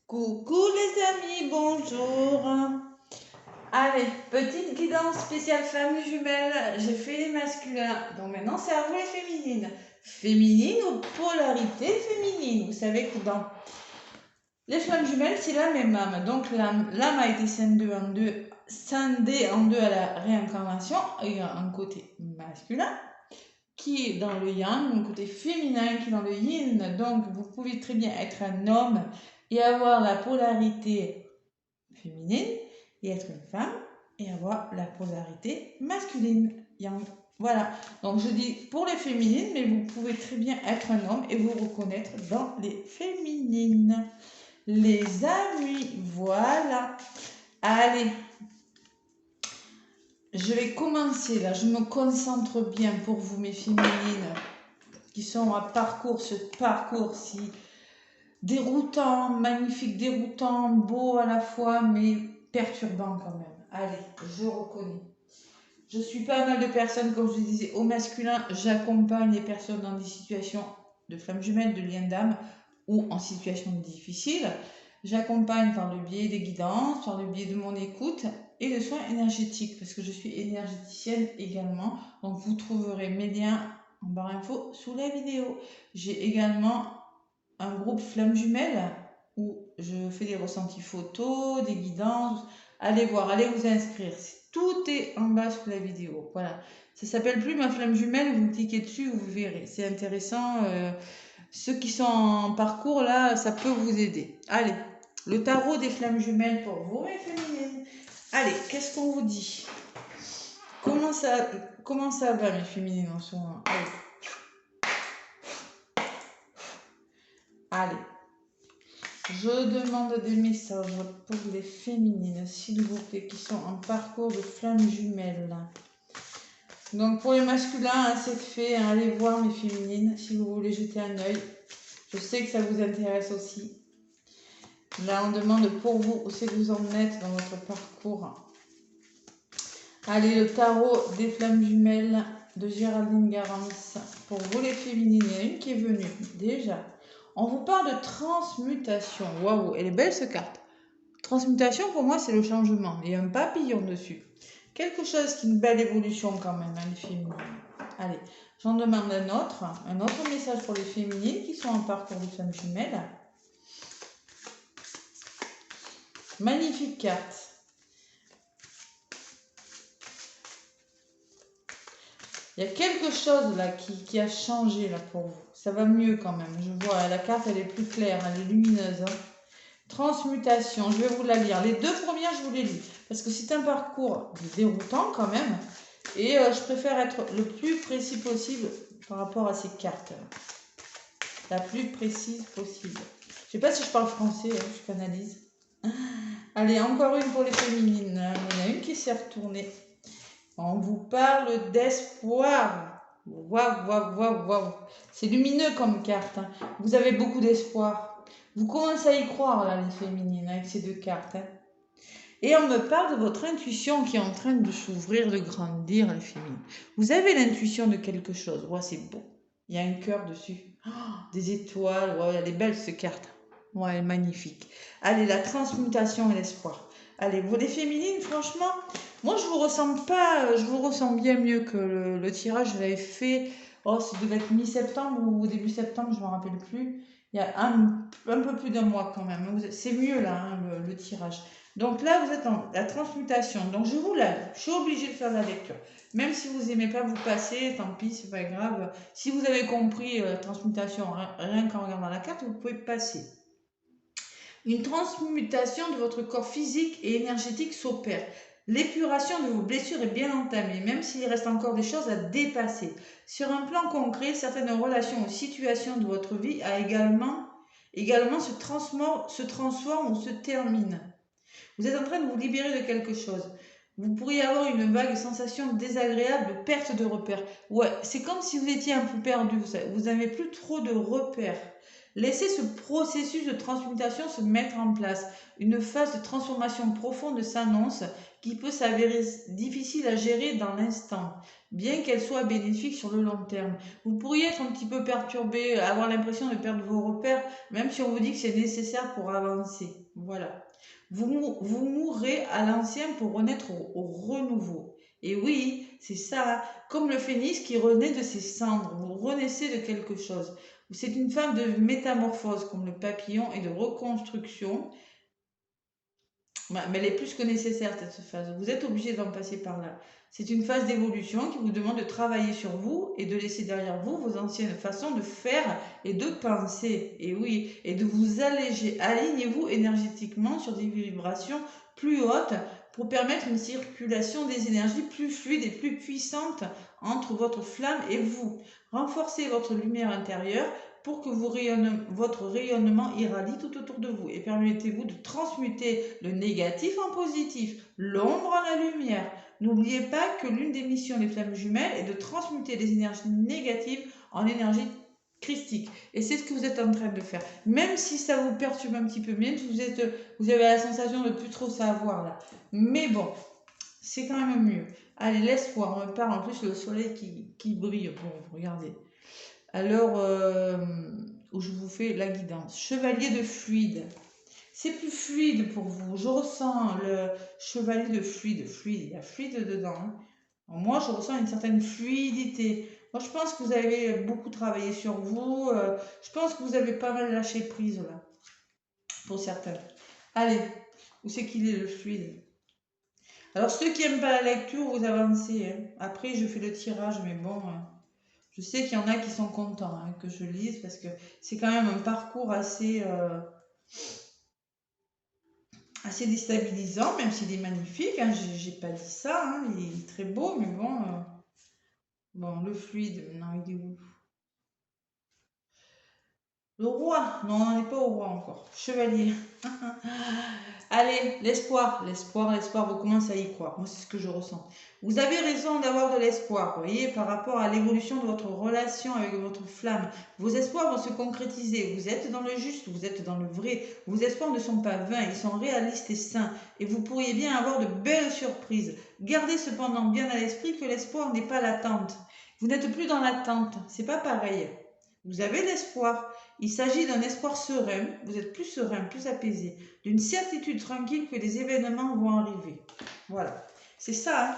Coucou les amis, bonjour. Allez, petite guidance spéciale femme jumelle. J'ai fait les masculins, donc maintenant c'est à vous les féminines. Féminine ou polarité féminine. Vous savez que dans les flammes jumelles, c'est la même âme. Donc l'âme a été scindée en deux à la réincarnation. Il y a un côté masculin qui est dans le yang, un côté féminin qui est dans le yin. Donc vous pouvez très bien être un homme et avoir la polarité féminine et être une femme et avoir la polarité masculine. Yang. Voilà. Donc je dis pour les féminines, mais vous pouvez très bien être un homme et vous reconnaître dans les féminines. Les amis, voilà. Allez. Je vais commencer là. Je me concentre bien pour vous, mes féminines, qui sont à parcours, ce parcours-ci. Déroutant, magnifique, déroutant, beau à la fois, mais perturbant quand même. Allez, je reconnais. Je suis pas mal de personnes, comme je disais, au masculin, j'accompagne les personnes dans des situations de flammes jumelles, de liens d'âme ou en situation difficile. J'accompagne par le biais des guidances, par le biais de mon écoute et de soins énergétiques, parce que je suis énergéticienne également. Donc vous trouverez mes liens en barre info sous la vidéo. J'ai également un groupe flammes jumelles où je fais des ressentis photos, des guidances. Allez voir, allez vous inscrire. Tout est en bas sous la vidéo. Voilà. Ça s'appelle plus ma flamme jumelle. Vous cliquez dessus, vous verrez. C'est intéressant. Ceux qui sont en parcours là, ça peut vous aider. Allez, le tarot des flammes jumelles pour vous, mes féminines. Allez, qu'est-ce qu'on vous dit? Comment ça va, mes féminines, en ce moment? Allez. Je demande des messages pour les féminines, s'il vous plaît, qui sont en parcours de flammes jumelles. Donc pour les masculins, hein, c'est fait. Hein, allez voir mes féminines si vous voulez jeter un œil. Je sais que ça vous intéresse aussi. Là, on demande pour vous où c'est que vous en êtes dans votre parcours. Allez, le tarot des flammes jumelles de Géraldine Garance. Pour vous les féminines, il y en a une qui est venue déjà. On vous parle de transmutation. Waouh, elle est belle cette carte. Transmutation, pour moi, c'est le changement. Il y a un papillon dessus. Quelque chose qui est une belle évolution quand même, hein, les féminines. Allez, j'en demande un autre message pour les féminines qui sont en parcours de flammes jumelles. Magnifique carte. Il y a quelque chose là qui a changé là pour vous. Ça va mieux quand même. Je vois, la carte, elle est plus claire, elle est lumineuse. Hein. Transmutation, je vais vous la lire. Les deux premières, je vous les lis. Parce que c'est un parcours déroutant quand même. Et je préfère être le plus précis possible par rapport à ces cartes. La plus précise possible. Je ne sais pas si je parle français, hein, je canalise. Allez, encore une pour les féminines. Il y en a une qui s'est retournée. On vous parle d'espoir. Waouh, waouh, waouh, waouh. C'est lumineux comme carte. Hein. Vous avez beaucoup d'espoir. Vous commencez à y croire, là, les féminines, avec ces deux cartes. Hein. Et on me parle de votre intuition qui est en train de s'ouvrir, de grandir, les féminines. Vous avez l'intuition de quelque chose. Ouais, c'est beau. Il y a un cœur dessus. Oh, des étoiles. Ouais, elle est belle, cette carte. Ouais, elle est magnifique. Allez, la transmutation et l'espoir. Allez, vous les féminines, franchement, moi, je vous ressens bien mieux que le tirage. Je l'avais fait, oh, ça devait être mi-septembre ou début septembre, je ne me rappelle plus. Il y a un peu plus d'un mois quand même. C'est mieux là, hein, le tirage. Donc là, vous êtes en la transmutation. Donc je vous la lis. Je suis obligée de faire la lecture. Même si vous n'aimez pas, vous passez, tant pis, c'est pas grave. Si vous avez compris la transmutation, rien qu'en regardant la carte, vous pouvez passer. Une transmutation de votre corps physique et énergétique s'opère. L'épuration de vos blessures est bien entamée, même s'il reste encore des choses à dépasser. Sur un plan concret, certaines relations ou situations de votre vie se transforment ou se terminent. Vous êtes en train de vous libérer de quelque chose. Vous pourriez avoir une vague sensation désagréable de perte de repères. Ouais, c'est comme si vous étiez un peu perdu. Vous n'avez plus trop de repères. Laissez ce processus de transmutation se mettre en place. Une phase de transformation profonde s'annonce qui peut s'avérer difficile à gérer dans l'instant, bien qu'elle soit bénéfique sur le long terme. Vous pourriez être un petit peu perturbé, avoir l'impression de perdre vos repères, même si on vous dit que c'est nécessaire pour avancer. Voilà. Vous mourrez à l'ancien pour renaître au renouveau. Et oui, c'est ça, hein. Comme le phénix qui renaît de ses cendres. Vous renaissez de quelque chose. C'est une phase de métamorphose comme le papillon et de reconstruction. Mais elle est plus que nécessaire, cette phase. Vous êtes obligé d'en passer par là. C'est une phase d'évolution qui vous demande de travailler sur vous et de laisser derrière vous vos anciennes façons de faire et de penser. Et oui, et de vous alléger. Alignez-vous énergétiquement sur des vibrations plus hautes pour permettre une circulation des énergies plus fluide et plus puissante entre votre flamme et vous. Renforcez votre lumière intérieure pour que votre rayonnement irradie tout autour de vous et permettez-vous de transmuter le négatif en positif, l'ombre en la lumière. N'oubliez pas que l'une des missions des flammes jumelles est de transmuter les énergies négatives en énergie christique. Et c'est ce que vous êtes en train de faire. Même si ça vous perturbe un petit peu, même si vous avez la sensation de plus trop savoir là. Mais bon, c'est quand même mieux. Allez, l'espoir, on me parle en plus le soleil qui brille. Bon, regardez. Alors, où je vous fais la guidance. Chevalier de fluide. C'est plus fluide pour vous. Je ressens le chevalier de fluide. Il y a fluide dedans. Hein. Moi, je ressens une certaine fluidité. Moi, je pense que vous avez beaucoup travaillé sur vous. Je pense que vous avez pas mal lâché prise là. Pour certains. Allez, où c'est qu'il est le fluide? Alors, ceux qui n'aiment pas la lecture, vous avancez. Hein. Après, je fais le tirage, mais bon... Je sais qu'il y en a qui sont contents hein, que je lise parce que c'est quand même un parcours assez déstabilisant, même s'il est magnifique. Hein, j'ai pas dit ça, hein, il est très beau, mais bon. Bon, le fluide, maintenant il est où? Le roi, non, on n'en est pas au roi encore. Chevalier. Allez, l'espoir, vous commencez à y croire. Moi, c'est ce que je ressens. Vous avez raison d'avoir de l'espoir, vous voyez, par rapport à l'évolution de votre relation avec votre flamme. Vos espoirs vont se concrétiser. Vous êtes dans le juste, vous êtes dans le vrai. Vos espoirs ne sont pas vains, ils sont réalistes et sains. Et vous pourriez bien avoir de belles surprises. Gardez cependant bien à l'esprit que l'espoir n'est pas l'attente. Vous n'êtes plus dans l'attente, c'est pas pareil. Vous avez l'espoir. Il s'agit d'un espoir serein, vous êtes plus serein, plus apaisé, d'une certitude tranquille que les événements vont arriver. Voilà, c'est ça. Hein.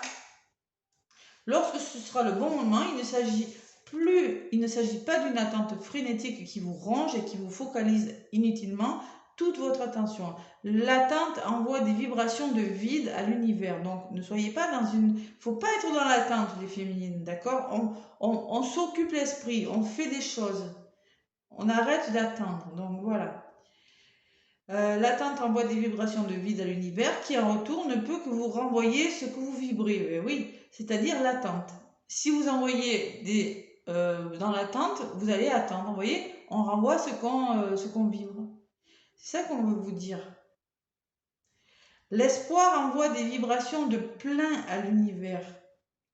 Lorsque ce sera le bon moment, il ne s'agit pas d'une attente frénétique qui vous ronge et qui vous focalise inutilement toute votre attention. L'attente envoie des vibrations de vide à l'univers. Donc, ne soyez pas dans une... faut pas être dans l'attente, les féminines, d'accord? On s'occupe l'esprit, on fait des choses. On arrête d'attendre. Donc, voilà. L'attente envoie des vibrations de vide à l'univers qui, en retour, ne peut que vous renvoyer ce que vous vibrez. Oui, c'est-à-dire l'attente. Si vous envoyez dans l'attente, vous allez attendre. Vous voyez, on renvoie ce qu'on vibre. C'est ça qu'on veut vous dire. L'espoir envoie des vibrations de plein à l'univers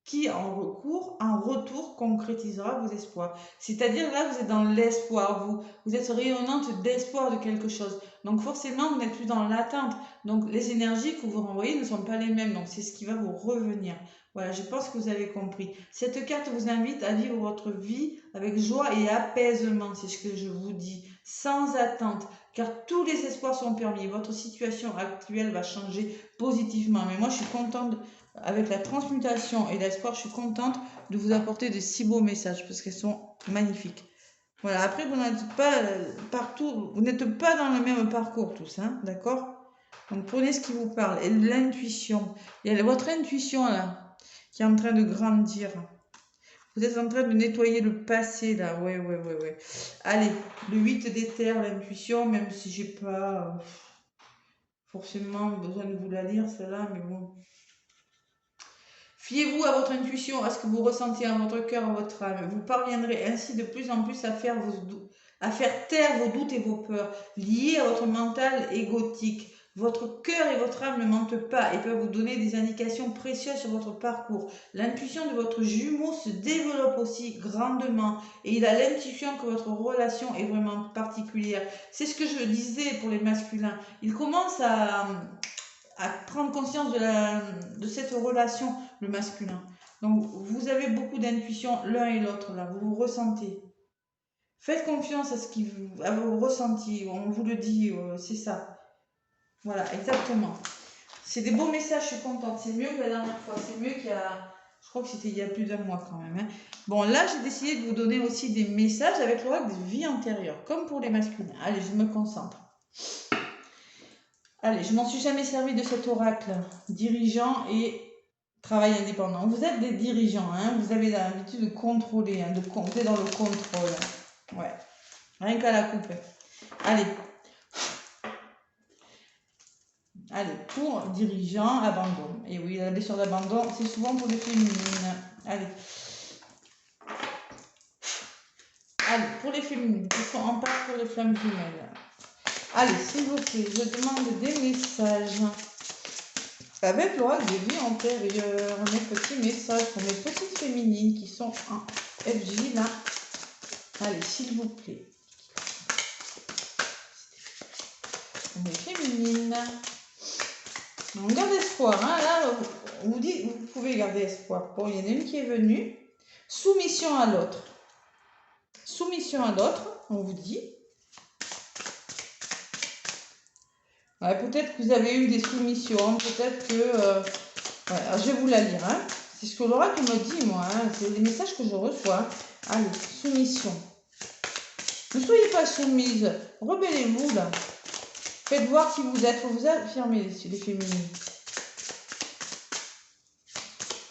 qui, en retour, concrétisera vos espoirs. C'est-à-dire, là, vous êtes dans l'espoir, vous êtes rayonnante d'espoir de quelque chose. Donc, forcément, vous n'êtes plus dans l'attente. Donc, les énergies que vous renvoyez ne sont pas les mêmes. Donc, c'est ce qui va vous revenir. Voilà, je pense que vous avez compris. Cette carte vous invite à vivre votre vie avec joie et apaisement. C'est ce que je vous dis. Sans attente. Car tous les espoirs sont permis. Votre situation actuelle va changer positivement. Mais moi, je suis contente avec la transmutation et l'espoir, je suis contente de vous apporter de si beaux messages parce qu'elles sont magnifiques. Voilà, après, vous n'êtes pas partout, vous n'êtes pas dans le même parcours tous, hein, d'accord? Donc, prenez ce qui vous parle. Et l'intuition, il y a votre intuition là qui est en train de grandir. Vous êtes en train de nettoyer le passé là, ouais. Allez, le 8 d'éther, l'intuition, même si j'ai pas forcément besoin de vous la lire celle-là, mais bon. Fiez-vous à votre intuition, à ce que vous ressentez en votre cœur, en votre âme. Vous parviendrez ainsi de plus en plus à faire taire vos doutes et vos peurs liés à votre mental égotique. Votre cœur et votre âme ne mentent pas et peuvent vous donner des indications précieuses sur votre parcours. L'intuition de votre jumeau se développe aussi grandement et il a l'intuition que votre relation est vraiment particulière. C'est ce que je disais pour les masculins. Ils commencent à prendre conscience de cette relation, le masculin. Donc, vous avez beaucoup d'intuition l'un et l'autre, là, vous ressentez. Faites confiance à vos ressentis, on vous le dit, c'est ça. Voilà, exactement. C'est des beaux messages, je suis contente. C'est mieux que la dernière fois, c'est mieux qu'il y a... Je crois que c'était il y a plus d'un mois quand même. Hein. Bon, là, j'ai décidé de vous donner aussi des messages avec l'oracle de vie antérieure, comme pour les masculins. Allez, je me concentre. Allez, je m'en suis jamais servi de cet oracle. Dirigeant et travail indépendant. Vous êtes des dirigeants, hein, vous avez l'habitude de contrôler, hein, de compter dans le contrôle. Ouais, rien qu'à la coupe. Allez. Allez, pour dirigeant, abandon. Et oui, la blessure d'abandon, c'est souvent pour les féminines. Allez. Allez, pour les féminines qui sont en parcours de flammes jumelles. Allez, s'il vous plaît, je demande des messages. Avec l'oracle de vie antérieure, mes petits messages pour mes petites féminines qui sont en FJ là. Allez, s'il vous plaît. Pour mes féminines. On garde espoir, hein. Là, on vous dit, vous pouvez garder espoir. Bon, il y en a une qui est venue. Soumission à l'autre. Soumission à l'autre, on vous dit. Ouais, peut-être que vous avez eu des soumissions, peut-être que... ouais, je vais vous la lire, hein. C'est ce que l'oracle me dit, moi. Hein. C'est les messages que je reçois. Allez, soumission. Ne soyez pas soumise. Rebellez-vous, là. Faites voir qui vous êtes. Il faut vous affirmer, les féminines.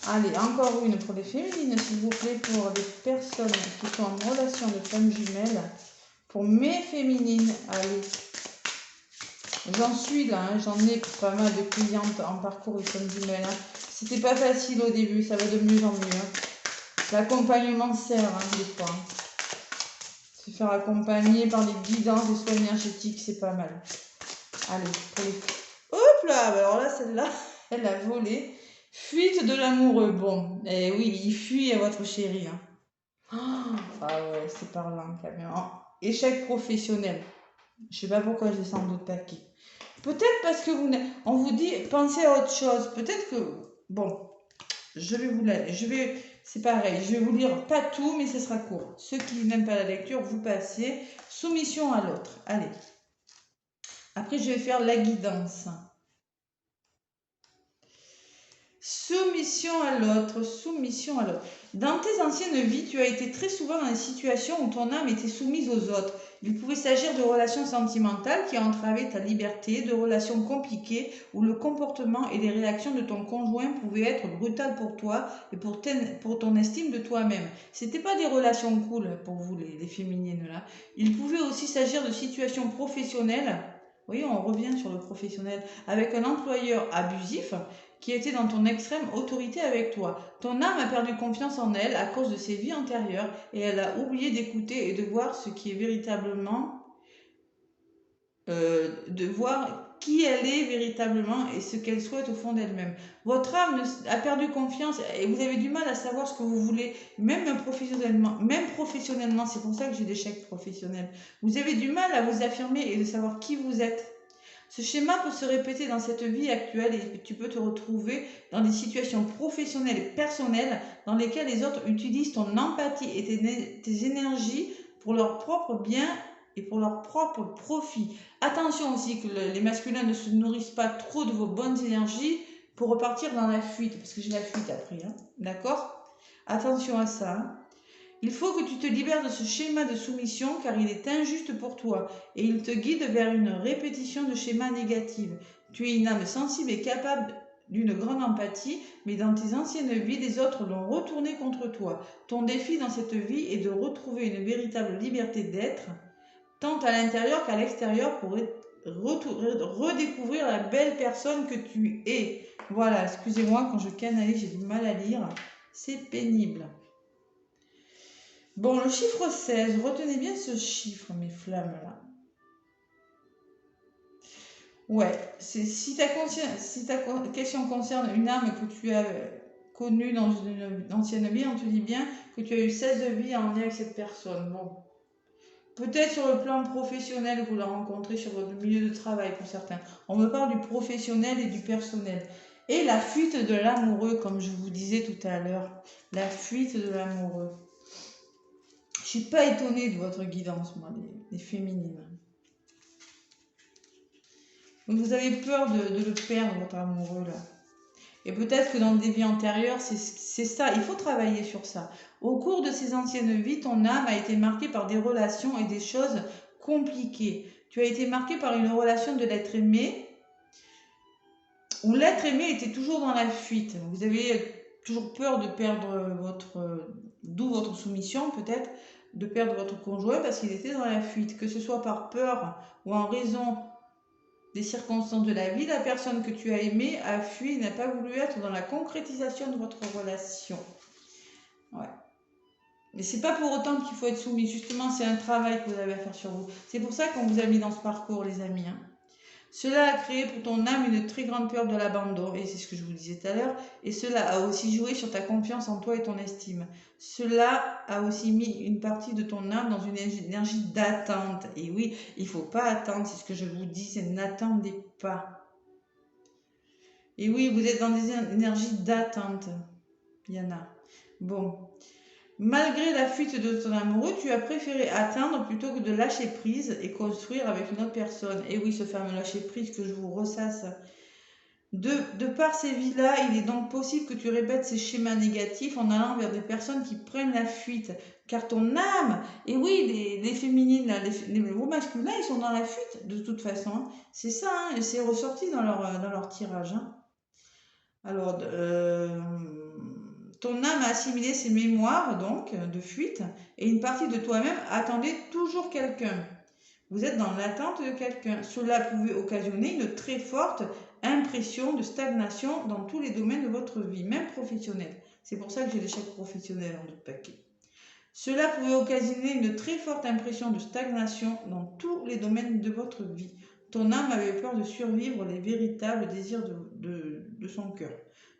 Allez, encore une pour les féminines, s'il vous plaît, pour les personnes qui sont en relation de flammes jumelles. Pour mes féminines, allez. J'en suis là, hein, j'en ai pas mal de clientes en parcours de flammes jumelles. Hein. C'était pas facile au début, ça va de mieux en mieux. Hein. L'accompagnement sert, hein, des fois. Hein. Se faire accompagner par les guidances des soins énergétiques, c'est pas mal. Allez, pour les... Hop là, alors là, celle-là, elle a volé. Fuite de l'amoureux. Bon, et oui, il fuit à votre chéri. Hein. Oh, ah ouais, c'est parlant quand même. Oh, échec professionnel. Je sais pas pourquoi je descends d'autres paquets. Peut-être parce que on vous dit, pensez à autre chose. Peut-être que... Bon, je vais vous la... C'est pareil, je vais vous lire pas tout, mais ce sera court. Ceux qui n'aiment pas la lecture, vous passez. Soumission à l'autre. Allez. Après, je vais faire la guidance. Soumission à l'autre, soumission à l'autre. Dans tes anciennes vies, tu as été très souvent dans des situations où ton âme était soumise aux autres. Il pouvait s'agir de relations sentimentales qui entravaient ta liberté, de relations compliquées où le comportement et les réactions de ton conjoint pouvaient être brutales pour toi et pour ton estime de toi-même. C'était pas des relations cool pour vous, les féminines là. Il pouvait aussi s'agir de situations professionnelles. Vous voyez, on revient sur le professionnel avec un employeur abusif qui était dans ton extrême autorité avec toi. Ton âme a perdu confiance en elle à cause de ses vies antérieures et elle a oublié d'écouter et de voir ce qui est véritablement, de voir qui elle est véritablement et ce qu'elle souhaite au fond d'elle-même. Votre âme a perdu confiance et vous avez du mal à savoir ce que vous voulez, même professionnellement, c'est pour ça que j'ai des chèques professionnels. Vous avez du mal à vous affirmer et de savoir qui vous êtes. Ce schéma peut se répéter dans cette vie actuelle et tu peux te retrouver dans des situations professionnelles et personnelles dans lesquelles les autres utilisent ton empathie et tes énergies pour leur propre bien et pour leur propre profit. Attention aussi que les masculins ne se nourrissent pas trop de vos bonnes énergies pour repartir dans la fuite, parce que j'ai la fuite après, hein. D'accord? Attention à ça. Hein. Il faut que tu te libères de ce schéma de soumission car il est injuste pour toi et il te guide vers une répétition de schémas négatifs. Tu es une âme sensible et capable d'une grande empathie, mais dans tes anciennes vies, les autres l'ont retourné contre toi. Ton défi dans cette vie est de retrouver une véritable liberté d'être, tant à l'intérieur qu'à l'extérieur, pour redécouvrir la belle personne que tu es. Voilà, excusez-moi, quand je canalise, j'ai du mal à lire. C'est pénible. Bon, le chiffre 16, retenez bien ce chiffre, mes flammes, là. Ouais, si ta question concerne une âme que tu as connue dans une ancienne vie, on te dit bien que tu as eu 16 vies en lien avec cette personne. Bon, peut-être sur le plan professionnel, vous la rencontrez sur votre milieu de travail pour certains. On me parle du professionnel et du personnel. Et la fuite de l'amoureux, comme je vous disais tout à l'heure. La fuite de l'amoureux. Je suis pas étonnée de votre guidance, moi, les féminines. Donc vous avez peur de le perdre, votre amoureux, là. Et peut-être que dans des vies antérieures, c'est ça, il faut travailler sur ça. Au cours de ces anciennes vies, ton âme a été marquée par des relations et des choses compliquées. Tu as été marqué par une relation de l'être aimé, où l'être aimé était toujours dans la fuite. Vous avez toujours peur de perdre d'où votre soumission peut-être, de perdre votre conjoint parce qu'il était dans la fuite. Que ce soit par peur ou en raison des circonstances de la vie, la personne que tu as aimée a fui et n'a pas voulu être dans la concrétisation de votre relation. Ouais. Mais c'est pas pour autant qu'il faut être soumis. Justement, c'est un travail que vous avez à faire sur vous. C'est pour ça qu'on vous a mis dans ce parcours, les amis. Hein. Cela a créé pour ton âme une très grande peur de l'abandon, et c'est ce que je vous disais tout à l'heure, et cela a aussi joué sur ta confiance en toi et ton estime. Cela a aussi mis une partie de ton âme dans une énergie d'attente. Et oui, il ne faut pas attendre, c'est ce que je vous dis, c'est n'attendez pas. Et oui, vous êtes dans des énergies d'attente, Yana. Bon. Malgré la fuite de ton amoureux, tu as préféré attendre plutôt que de lâcher prise et construire avec une autre personne. Et oui, ce fameux lâcher prise que je vous ressasse. De par ces vies-là, il est donc possible que tu répètes ces schémas négatifs en allant vers des personnes qui prennent la fuite. Car ton âme, et oui, les féminines, les gros masculins, ils sont dans la fuite de toute façon. Hein. C'est ça, hein, et c'est ressorti dans leur tirage. Hein. Alors, ton âme a assimilé ses mémoires, donc, de fuite, et une partie de toi-même attendait toujours quelqu'un. Vous êtes dans l'attente de quelqu'un. Cela pouvait occasionner une très forte impression de stagnation dans tous les domaines de votre vie, même professionnelle. C'est pour ça que j'ai l'échec professionnel en d'autres paquets. Cela pouvait occasionner une très forte impression de stagnation dans tous les domaines de votre vie. Ton âme avait peur de survivre les véritables désirs de son cœur.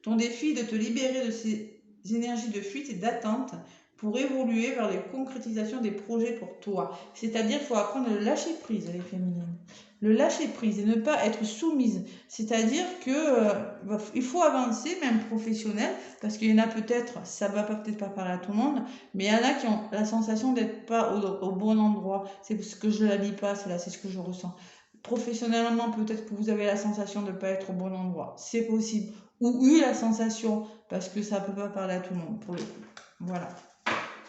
Ton défi est de te libérer de ces énergies de fuite et d'attente pour évoluer vers les concrétisations des projets pour toi. C'est-à-dire qu'il faut apprendre à lâcher prise, les féminines. Le lâcher prise et ne pas être soumise. C'est-à-dire que il faut avancer, même professionnel, parce qu'il y en a peut-être, ça va peut-être pas parler à tout le monde, mais il y en a qui ont la sensation d'être pas au bon endroit. C'est ce que je ne la lis pas, c'est ce que je ressens. Professionnellement, peut-être que vous avez la sensation de ne pas être au bon endroit. C'est possible. Ou eu la sensation, parce que ça ne peut pas parler à tout le monde, pour le coup. Voilà.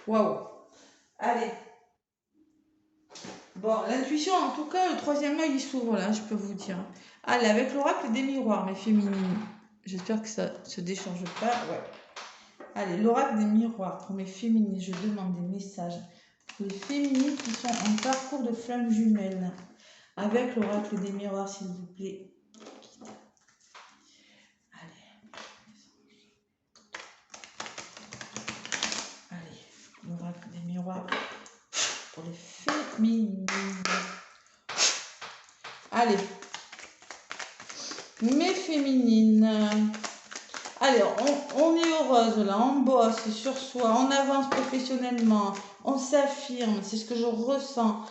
Waouh. Allez. Bon, l'intuition, en tout cas, le troisième œil, il s'ouvre là, je peux vous dire. Allez, avec l'oracle des miroirs, mes féminines. J'espère que ça ne se déchange pas. Ouais. Allez, l'oracle des miroirs pour mes féminines. Je demande des messages pour les féminines qui sont en parcours de flamme jumelle. Avec l'oracle des miroirs, s'il vous plaît. Allez, l'oracle des miroirs pour les féminines. Allez, mes féminines. Allez, on est heureuse là, on bosse sur soi, on avance professionnellement, on s'affirme, c'est ce que je ressens.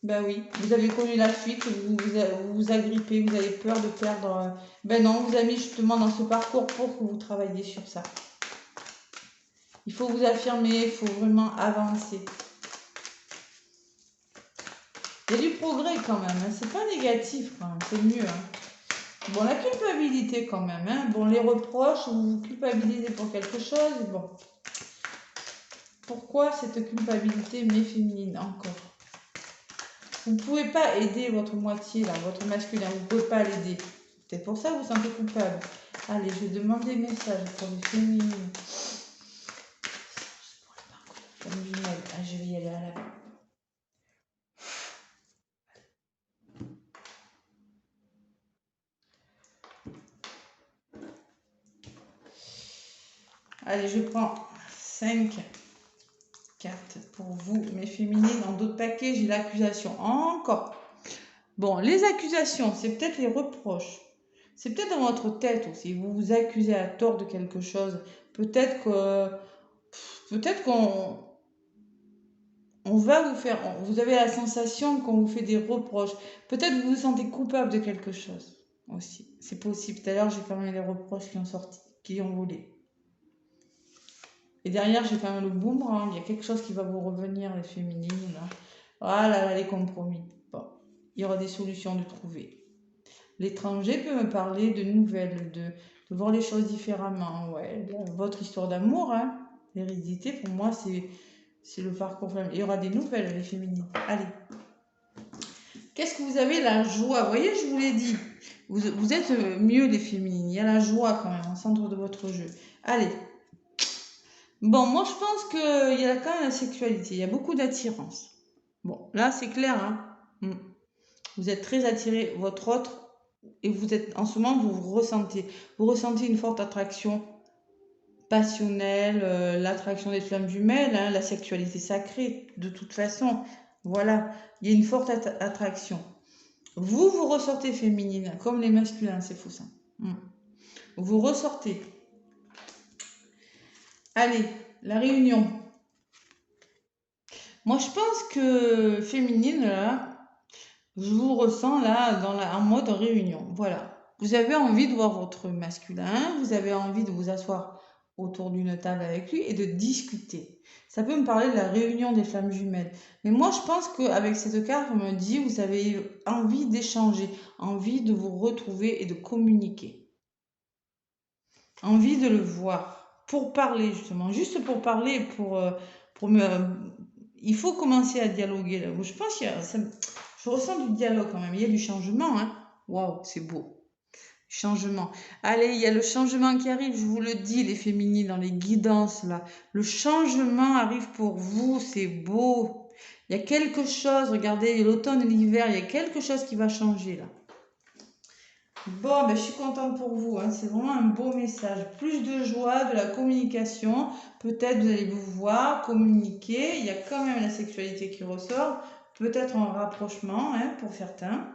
Ben oui, vous avez connu la fuite, vous agrippez, vous avez peur de perdre. Ben non, vous avez mis justement dans ce parcours pour que vous travailliez sur ça. Il faut vous affirmer, il faut vraiment avancer. Il y a du progrès quand même, hein. C'est pas négatif quand même, c'est mieux. Hein. Bon, la culpabilité quand même, hein. Bon, les reproches, vous vous culpabilisez pour quelque chose, bon. Pourquoi cette culpabilité mais féminine encore? Vous ne pouvez pas aider votre moitié, là, votre masculin, vous ne pouvez pas l'aider. C'est pour ça que vous vous sentez coupable. Allez, je vais demander des messages pour les féminines. Ah, je vais y aller à la... Allez, je prends 5 cartes pour vous, mes féminines. Dans d'autres paquets, j'ai l'accusation. Encore. Bon, les accusations, c'est peut-être les reproches. C'est peut-être dans votre tête aussi. Vous vous accusez à tort de quelque chose. Peut-être qu'on va vous faire... Vous avez la sensation qu'on vous fait des reproches. Peut-être que vous vous sentez coupable de quelque chose aussi. C'est possible. Tout à l'heure, j'ai quand même les reproches qui ont sorti, qui ont volé. Et derrière, j'ai quand même le boomerang. Il y a quelque chose qui va vous revenir, les féminines. Là. Ah là là, les compromis. Bon, il y aura des solutions de trouver. L'étranger peut me parler de nouvelles, de voir les choses différemment. Ouais, votre histoire d'amour, hein, l'hérédité, pour moi, c'est le parcours flamme. Il y aura des nouvelles, les féminines. Allez. Qu'est-ce que vous avez? La joie. Vous voyez, je vous l'ai dit. Vous êtes mieux, les féminines. Il y a la joie quand même, au centre de votre jeu. Allez. Bon, moi, je pense qu'il y a quand même la sexualité. Il y a beaucoup d'attirance. Bon, là, c'est clair, hein. Vous êtes très attiré, votre autre, et vous êtes, en ce moment, vous ressentez une forte attraction passionnelle, l'attraction des flammes jumelles, hein, la sexualité sacrée, de toute façon. Voilà, il y a une forte attraction. Vous ressortez féminine, comme les masculins, c'est fou ça. Vous ressortez. Allez, la réunion. Moi, je pense que féminine, là, je vous ressens là en mode réunion. Voilà. Vous avez envie de voir votre masculin, vous avez envie de vous asseoir autour d'une table avec lui et de discuter. Ça peut me parler de la réunion des flammes jumelles. Mais moi, je pense qu'avec cette carte, on me dit, vous avez envie d'échanger, envie de vous retrouver et de communiquer. Envie de le voir. Pour parler, justement. Juste pour parler, il faut commencer à dialoguer. Là. Je pense qu'il y a... Je ressens du dialogue quand même. Il y a du changement. Hein. Waouh, c'est beau. Changement. Allez, il y a le changement qui arrive, je vous le dis, les féminines, dans les guidances, là. Le changement arrive pour vous, c'est beau. Il y a quelque chose, regardez, l'automne et l'hiver, il y a quelque chose qui va changer, là. Bon, ben, je suis contente pour vous, hein. C'est vraiment un beau message. Plus de joie, de la communication. Peut-être vous allez vous voir, communiquer. Il y a quand même la sexualité qui ressort. Peut-être un rapprochement, hein, pour certains.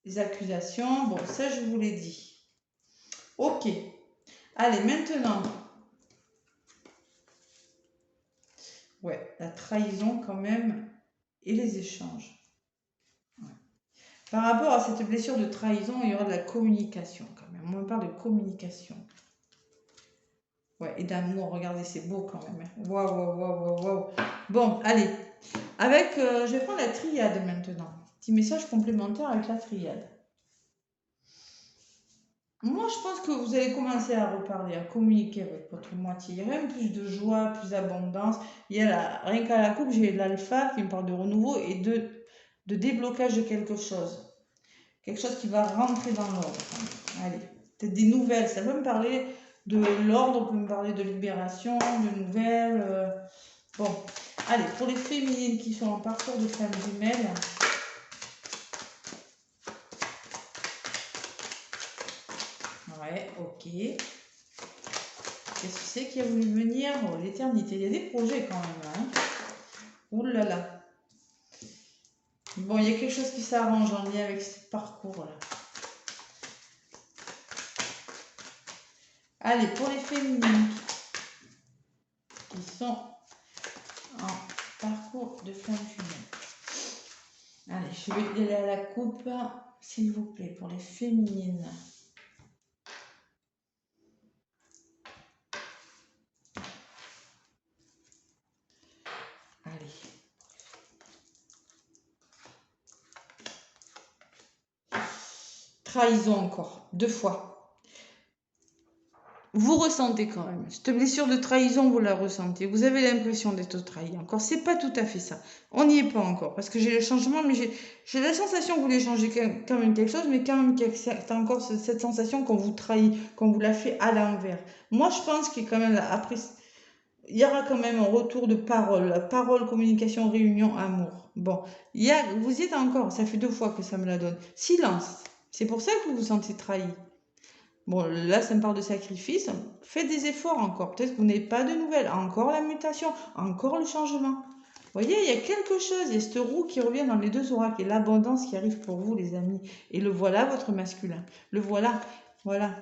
Les accusations, bon, ça je vous l'ai dit. Ok. Allez, maintenant. Ouais, la trahison quand même et les échanges. Ouais. Par rapport à cette blessure de trahison, il y aura de la communication quand même. On me parle de communication. Ouais, et d'amour, regardez, c'est beau quand même. Waouh, waouh, waouh, waouh. Bon, allez. Je vais prendre la triade maintenant. Petit message complémentaire avec la triade. Moi, je pense que vous allez commencer à reparler, à communiquer avec votre moitié. Il y a même plus de joie, plus d'abondance. Rien qu'à la coupe, j'ai l'alpha qui me parle de renouveau et de déblocage de quelque chose. Quelque chose qui va rentrer dans l'ordre. Allez, peut-être des nouvelles. Ça peut me parler de l'ordre, on peut me parler de libération, de nouvelles. Bon, allez, pour les féminines qui sont en parcours de flammes jumelles. Ouais, ok. Qu'est-ce que c'est qui a voulu venir? Oh, l'éternité. Il y a des projets quand même. Hein. Ouh là là. Bon, il y a quelque chose qui s'arrange en lien avec ce parcours-là. Allez, pour les féminines qui sont en parcours de flamme jumelle. Allez, je vais y aller à la coupe, s'il vous plaît, pour les féminines. Allez. Trahison encore, 2 fois. Vous ressentez quand même. Cette blessure de trahison, vous la ressentez. Vous avez l'impression d'être trahi. Encore, c'est pas tout à fait ça. On n'y est pas encore. Parce que j'ai le changement, mais j'ai la sensation que vous voulez changer quand même quelque chose, mais quand même t'as encore cette sensation qu'on vous trahit, qu'on vous l'a fait à l'envers. Moi, je pense qu'il y a quand même, après, il y aura quand même un retour de parole. Parole, communication, réunion, amour. Bon, vous y êtes encore. Ça fait 2 fois que ça me la donne. Silence. C'est pour ça que vous vous sentez trahi. Bon, là, ça me parle de sacrifice. Faites des efforts encore. Peut-être que vous n'avez pas de nouvelles. Encore la mutation. Encore le changement. voyez, il y a quelque chose, il y a cette roue qui revient dans les deux oracles et l'abondance qui arrive pour vous, les amis. Et le voilà, votre masculin. Le voilà, voilà.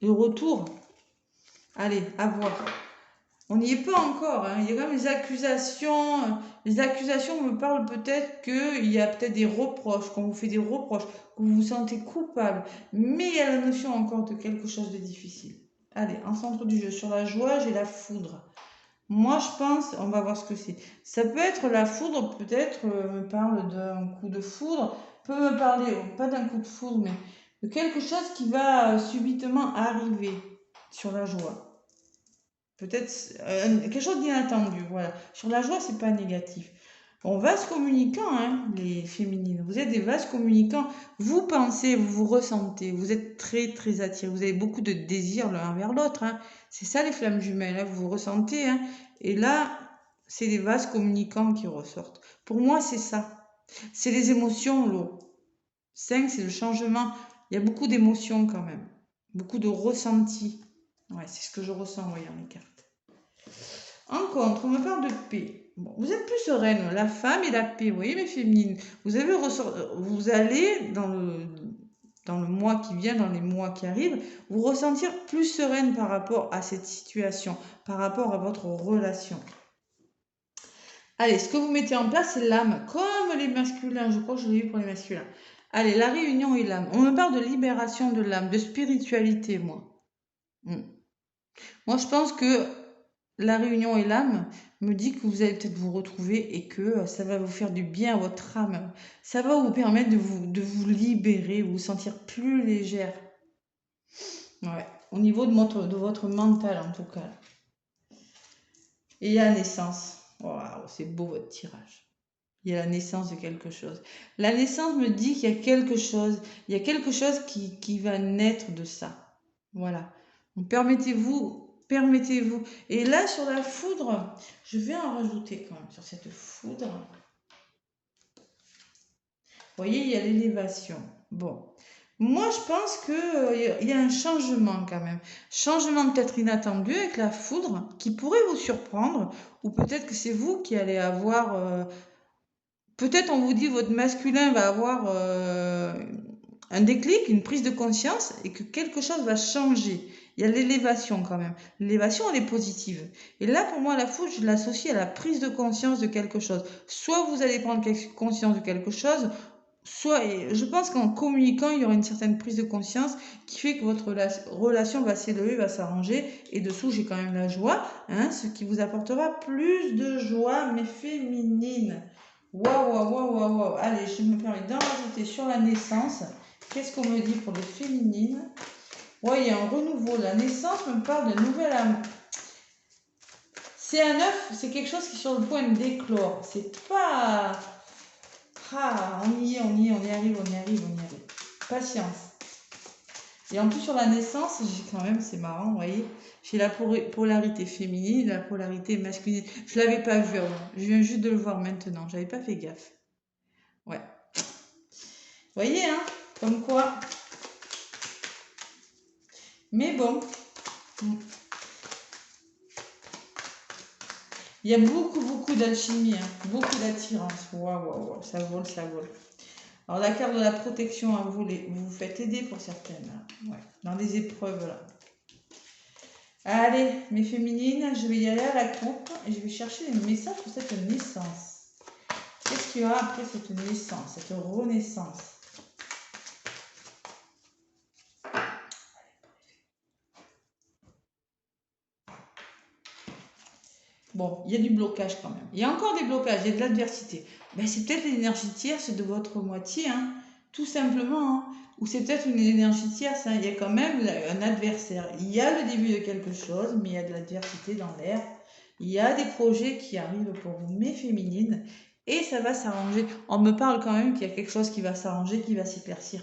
Le retour. Allez, à voir. On n'y est pas encore, hein. Il y a quand même les accusations. Les accusations me parlent peut-être qu'il y a peut-être des reproches, qu'on vous fait des reproches, que vous vous sentez coupable. Mais il y a la notion encore de quelque chose de difficile. Allez, en centre du jeu, sur la joie, j'ai la foudre. Moi, je pense, on va voir ce que c'est. Ça peut être la foudre, peut-être, me parle d'un coup de foudre, peut me parler, pas d'un coup de foudre, mais de quelque chose qui va subitement arriver sur la joie. Peut-être quelque chose d'inattendu, voilà. Sur la joie, c'est pas négatif. Bon, vase communicant, hein, les féminines. Vous êtes des vases communicants. Vous pensez, vous vous ressentez. Vous êtes très, très attirés. Vous avez beaucoup de désirs l'un vers l'autre. Hein. C'est ça, les flammes jumelles. Hein, vous vous ressentez. Hein. Et là, c'est des vases communicants qui ressortent. Pour moi, c'est ça. C'est les émotions, l'eau. 5, c'est le changement. Il y a beaucoup d'émotions quand même. Beaucoup de ressentis. Ouais, c'est ce que je ressens en voyant les cartes. En contre, on me parle de paix. Bon, vous êtes plus sereine, la femme et la paix, vous voyez mes féminines. Vous allez dans le mois qui vient, dans les mois qui arrivent, vous ressentir plus sereine par rapport à cette situation, par rapport à votre relation. Allez, ce que vous mettez en place, c'est l'âme, comme les masculins, je crois que je l'ai vu pour les masculins. Allez, la réunion et l'âme. On me parle de libération de l'âme, de spiritualité, moi. Moi, je pense que la réunion et l'âme me dit que vous allez peut-être vous retrouver et que ça va vous faire du bien à votre âme. Ça va vous permettre de vous libérer, vous sentir plus légère. Ouais, au niveau de votre mental en tout cas. Et il y a la naissance. Waouh, c'est beau votre tirage. Il y a la naissance de quelque chose. La naissance me dit qu'il y a quelque chose. Il y a quelque chose qui va naître de ça. Voilà. Donc permettez-vous. Et là, sur la foudre, je vais en rajouter quand même sur cette foudre. Vous voyez, il y a l'élévation. Bon. Moi, je pense qu'il y a un changement quand même. Changement peut-être inattendu avec la foudre qui pourrait vous surprendre. Ou peut-être que c'est vous qui allez avoir... peut-être on vous dit votre masculin va avoir un déclic, une prise de conscience et que quelque chose va changer. Il y a l'élévation quand même. L'élévation, elle est positive. Et là, pour moi, la foudre, je l'associe à la prise de conscience de quelque chose. Soit vous allez prendre conscience de quelque chose, soit, et je pense qu'en communiquant, il y aura une certaine prise de conscience qui fait que votre relation va s'élever, va s'arranger. Et dessous, j'ai quand même la joie, hein, ce qui vous apportera plus de joie, mais féminine. Waouh, waouh, waouh, waouh, waouh. Allez, je me permets d'en rajouter sur la naissance. Qu'est-ce qu'on me dit pour le féminine? Ouais, il y a un renouveau. La naissance me parle de nouvel amour. C'est un œuf, c'est quelque chose qui est sur le point d'éclore. C'est pas... Ah, on y arrive. Patience. Et en plus, sur la naissance, j'ai quand même, c'est marrant, vous voyez, j'ai la polarité féminine, la polarité masculine. Je ne l'avais pas vu avant. Je viens juste de le voir maintenant. Je n'avais pas fait gaffe. Ouais. Vous voyez, hein, comme quoi. Mais bon. Il y a beaucoup d'alchimie, hein, beaucoup d'attirance. Waouh, ça vole. Alors, la carte de la protection, hein, vous vous faites aider pour certaines. Hein, ouais, dans des épreuves, là. Allez, mes féminines, je vais y aller à la coupe et je vais chercher les messages pour cette naissance. Qu'est-ce qu'il y aura après cette naissance, cette renaissance? Bon, il y a du blocage quand même. Il y a encore des blocages, il y a de l'adversité. Ben, c'est peut-être l'énergie tierce de votre moitié, hein, tout simplement. Hein. Ou c'est peut-être une énergie tierce. Hein. Il y a quand même un adversaire. Il y a le début de quelque chose, mais il y a de l'adversité dans l'air. Il y a des projets qui arrivent pour vous, mes féminines, et ça va s'arranger. On me parle quand même qu'il y a quelque chose qui va s'arranger, qui va s'éclaircir.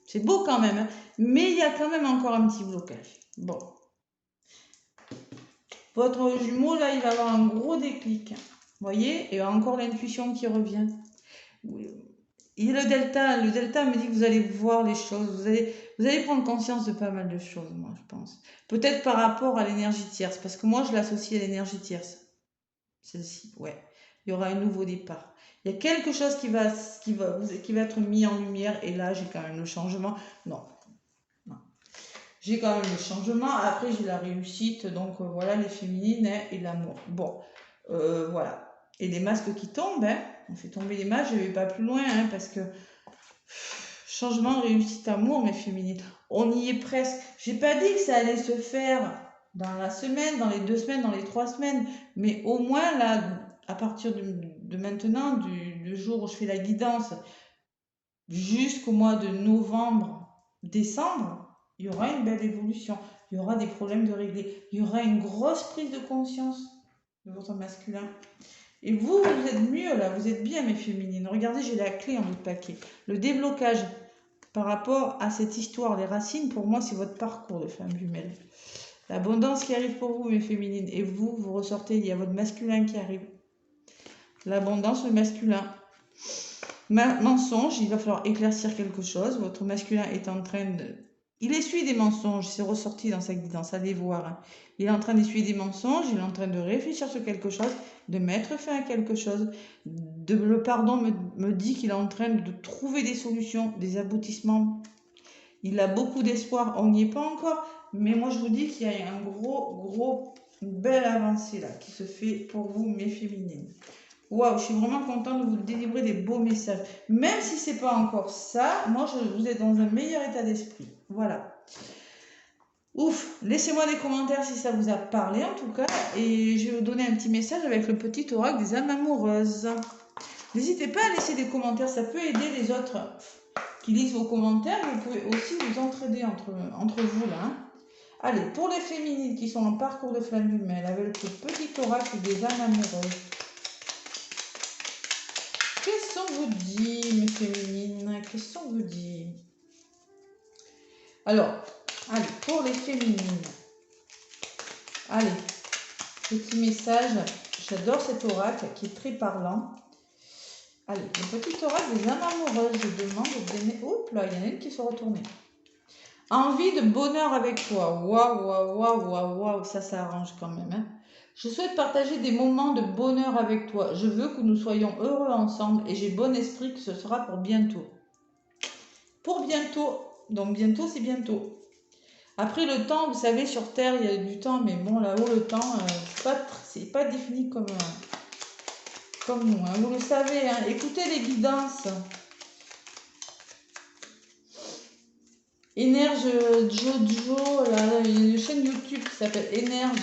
C'est beau quand même, hein, mais il y a quand même encore un petit blocage. Bon. Votre jumeau, là, il va avoir un gros déclic. Vous voyez? Et encore l'intuition qui revient. Et le delta me dit que vous allez voir les choses. Vous allez prendre conscience de pas mal de choses, moi, je pense. Peut-être par rapport à l'énergie tierce. Parce que moi, je l'associe à l'énergie tierce. Celle-ci, ouais. il y aura un nouveau départ. Il y a quelque chose qui va être mis en lumière, et là, j'ai quand même le changement. Non. J'ai quand même le changement, après j'ai la réussite, donc voilà les féminines hein, et l'amour. Bon, voilà. Et les masques qui tombent, hein, on fait tomber les masques, je ne vais pas plus loin, hein, parce que changement, réussite, amour, mes féminines. On y est presque. J'ai pas dit que ça allait se faire dans la semaine, dans les 2 semaines, dans les 3 semaines, mais au moins là, à partir de maintenant, du jour où je fais la guidance, jusqu'au mois de novembre, décembre, il y aura une belle évolution. Il y aura des problèmes de régler. Il y aura une grosse prise de conscience de votre masculin. Et vous êtes mieux là, vous êtes bien mes féminines. Regardez, j'ai la clé en bout de paquet. Le déblocage par rapport à cette histoire, les racines, pour moi, c'est votre parcours de femme jumelle. L'abondance qui arrive pour vous, mes féminines. Et vous, vous ressortez, il y a votre masculin qui arrive. L'abondance, le masculin. Mensonge, il va falloir éclaircir quelque chose. Votre masculin est en train de... Il essuie des mensonges, c'est ressorti dans sa guidance, allez voir. Hein. Il est en train d'essuyer des mensonges, il est en train de réfléchir sur quelque chose, de mettre fin à quelque chose. Le pardon me dit qu'il est en train de trouver des solutions, des aboutissements. Il a beaucoup d'espoir, on n'y est pas encore, mais moi je vous dis qu'il y a une belle avancée là qui se fait pour vous, mes féminines. Waouh, je suis vraiment contente de vous délivrer des beaux messages. Même si c'est pas encore ça, moi, vous êtes dans un meilleur état d'esprit. Voilà. Ouf, laissez-moi des commentaires si ça vous a parlé en tout cas. Et je vais vous donner un petit message avec le petit oracle des âmes amoureuses. N'hésitez pas à laisser des commentaires, ça peut aider les autres qui lisent vos commentaires. Vous pouvez aussi vous entraider entre vous là. Hein. Allez, pour les féminines qui sont en parcours de flamme jumelle avec le petit oracle des âmes amoureuses. Qu'est-ce qu'on vous dit, mes féminines? Qu'est-ce qu'on vous dit? Alors, allez, pour les féminines. Allez, petit message. J'adore cet oracle qui est très parlant. Allez, le petit oracle des âmes amoureuses. Je demande de donner... Oups là, il y en a une qui se retournée. Envie de bonheur avec toi. Waouh, waouh, waouh, waouh, waouh. Ça arrange quand même, hein. Je souhaite partager des moments de bonheur avec toi. Je veux que nous soyons heureux ensemble et j'ai bon esprit que ce sera pour bientôt. Pour bientôt. Donc bientôt, c'est bientôt. Après le temps, vous savez, sur Terre, il y a du temps, mais bon, là-haut, le temps, c'est pas défini comme nous. Hein. Vous le savez, hein. Écoutez les guidances. Énerge Jojo, là, il y a une chaîne YouTube qui s'appelle Énerge.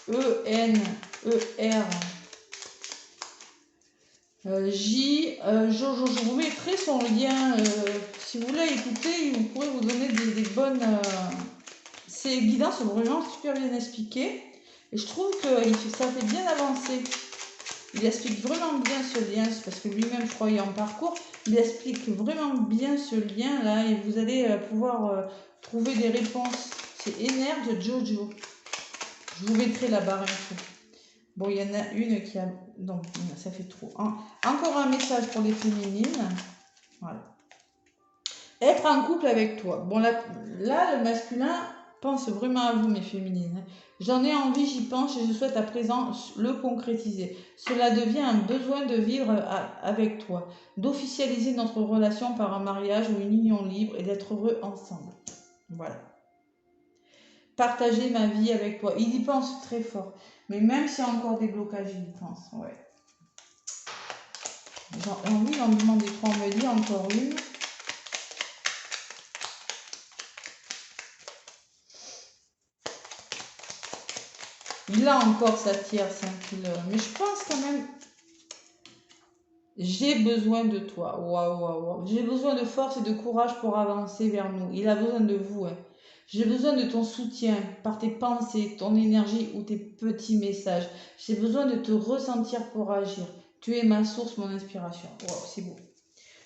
E-N-E-R Jojo, je vous mettrai son lien. Si vous voulez écouter, vous pourrez vous donner des bonnes... Ces guidances sont vraiment super bien expliquées. Et je trouve que ça fait bien avancer. Il explique vraiment bien ce lien, parce que lui-même, je crois, il est en parcours. Il explique vraiment bien ce lien-là et vous allez pouvoir trouver des réponses. C'est Énerge Jojo. Je vous mettrai la barre info. Bon, il y en a une qui a... Non, ça fait trop. Encore un message pour les féminines. Voilà. Être en couple avec toi. Bon, là le masculin pense vraiment à vous, mes féminines. J'en ai envie, j'y pense et je souhaite à présent le concrétiser. Cela devient un besoin de vivre avec toi, d'officialiser notre relation par un mariage ou une union libre et d'être heureux ensemble. Voilà. Partager ma vie avec toi. Il y pense très fort. Mais même s'il y a encore des blocages, il y pense. Ouais. Oui, on me demande des trois, on me dit encore une. Il a encore sa tierce, mais je pense quand même, j'ai besoin de toi. Waouh, waouh, waouh. J'ai besoin de force et de courage pour avancer vers nous. Il a besoin de vous. Hein. J'ai besoin de ton soutien par tes pensées, ton énergie ou tes petits messages. J'ai besoin de te ressentir pour agir. Tu es ma source, mon inspiration. Waouh, c'est beau.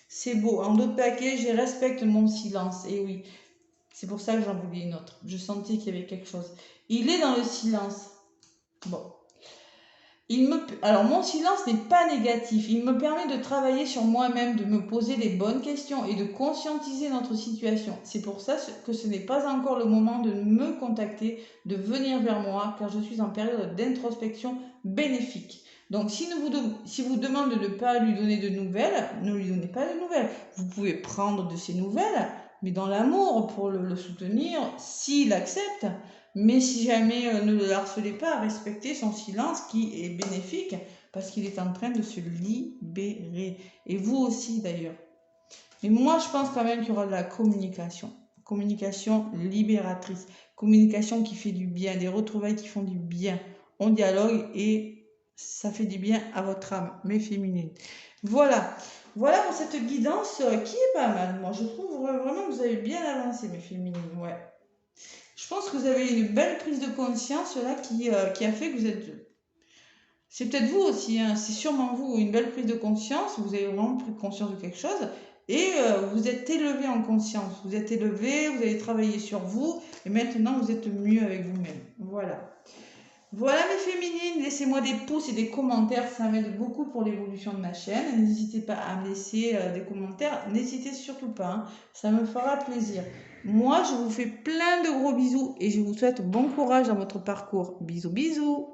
C'est beau. En d'autres paquets, je respecte mon silence. Et oui, c'est pour ça que j'en voulais une autre. Je sentais qu'il y avait quelque chose. Il est dans le silence. Bon. Alors, mon silence n'est pas négatif. Il me permet de travailler sur moi-même, de me poser les bonnes questions et de conscientiser notre situation. C'est pour ça que ce n'est pas encore le moment de me contacter, de venir vers moi, car je suis en période d'introspection bénéfique. Donc, si vous demande de ne pas lui donner de nouvelles, ne lui donnez pas de nouvelles. Vous pouvez prendre de ses nouvelles, mais dans l'amour, pour le soutenir, s'il accepte. Mais si jamais ne le harcelez pas, respectez son silence qui est bénéfique parce qu'il est en train de se libérer. Et vous aussi d'ailleurs. Mais moi, je pense quand même qu'il y aura de la communication. Communication libératrice. Communication qui fait du bien. Des retrouvailles qui font du bien. On dialogue et ça fait du bien à votre âme, mes féminines. Voilà. Voilà pour cette guidance qui est pas mal. Moi, je trouve vraiment que vous avez bien avancé, mes féminines. Ouais. Je pense que vous avez une belle prise de conscience là qui a fait que vous êtes... C'est peut-être vous aussi, hein, c'est sûrement vous, une belle prise de conscience, vous avez vraiment pris conscience de quelque chose et vous êtes élevé en conscience, vous êtes élevé, vous avez travaillé sur vous et maintenant vous êtes mieux avec vous-même. Voilà. Voilà mes féminines, laissez-moi des pouces et des commentaires, ça m'aide beaucoup pour l'évolution de ma chaîne. N'hésitez pas à me laisser des commentaires, n'hésitez surtout pas, hein, ça me fera plaisir. Moi, je vous fais plein de gros bisous et je vous souhaite bon courage dans votre parcours. Bisous, bisous!